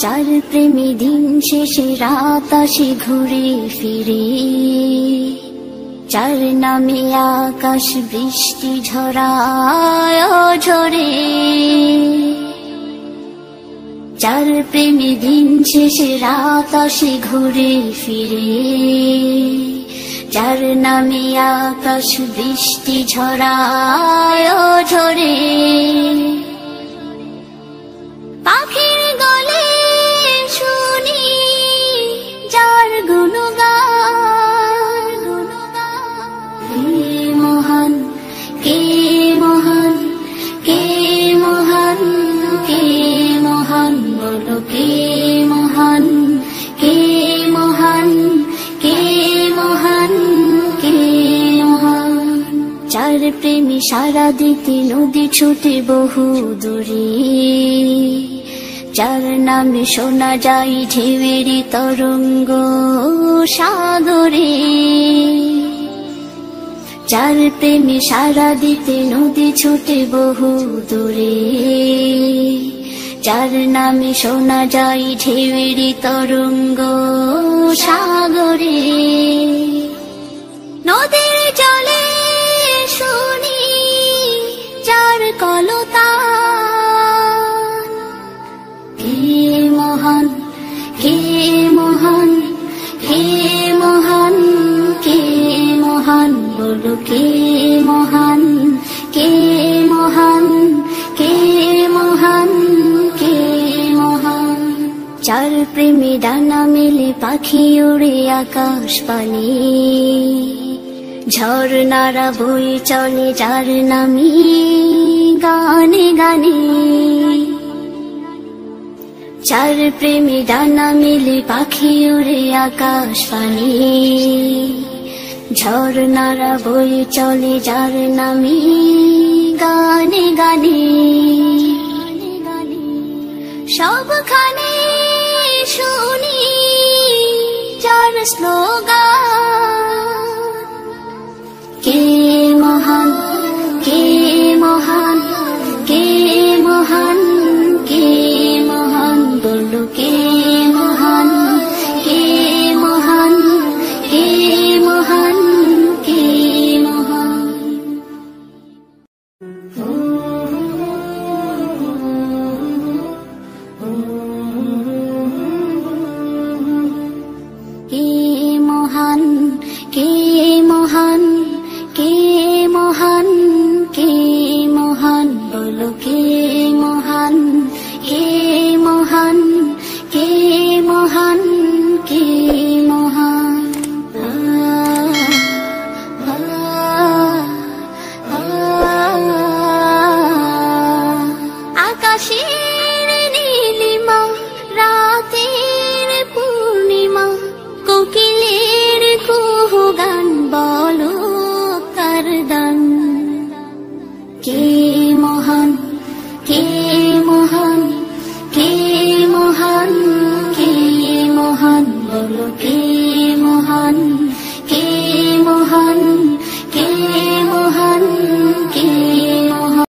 যার প্রেমে দিন শেষে রাত আসে ঘুরে ফিরে, যার নামে আকাশ বৃষ্টি ঝরায় ঝরে, যার প্রেমে দিন শেষে রাত আসে ঘুরে ফিরে, যার নামে আকাশ বৃষ্টি ঝরায় ঝরে। পাখির গলে শুনি যার গুণগান, কে মহান, কে মহান, কে মহান, কে মহান, বলো কে মহান, কে মহান, কে মহান, কে মহান। যার প্রেমে সারা দিতে নদী ছুটে বহু দূরে, যার নামে শোনা যায় ঢেউয়ের তরঙ্গ সাগরে, যার প্রেমে সারা দিতে নদী ছুটে বহু দূরে, যার নামে শোনা যায় ঢেউয়ের তরঙ্গ সাগরে। নদীর জলে শুনি যার কলতান, কে মহান, কে মহান, কে মহান, কে মহান, বলো কে মহান, কে মহান, কে মহান, কে মহান। যার প্রেমে ডানা মেলে পাখি ওড়ে আকাশ পানে, ঝর্ণারা বয়ে চলে যার নামে গানে গানে, যার প্রেমে ডানা মেলে পাখি ওড়ে আকাশ পানে, ঝর্ণারা বয়ে চলে যার নামে গানে গানে। সবখানে শুনি যার স্লোগান, কে মহান, কে মহান, কে মহান, কে মহান, বলো কে মহান, কে মহান, কে মহান, কে মহান। কে মহান, কে মহান, কে মহান, কে মহান, বলো কে মহান, কে মহান, কে মহান, কে মহান। আকাশের নীলিমা, রাতের পূর্ণিমা, কোকিলের কুহু গান, বলো কার দান। কে মহান, কে মহান, কে মহান, কে মহান, বলো কে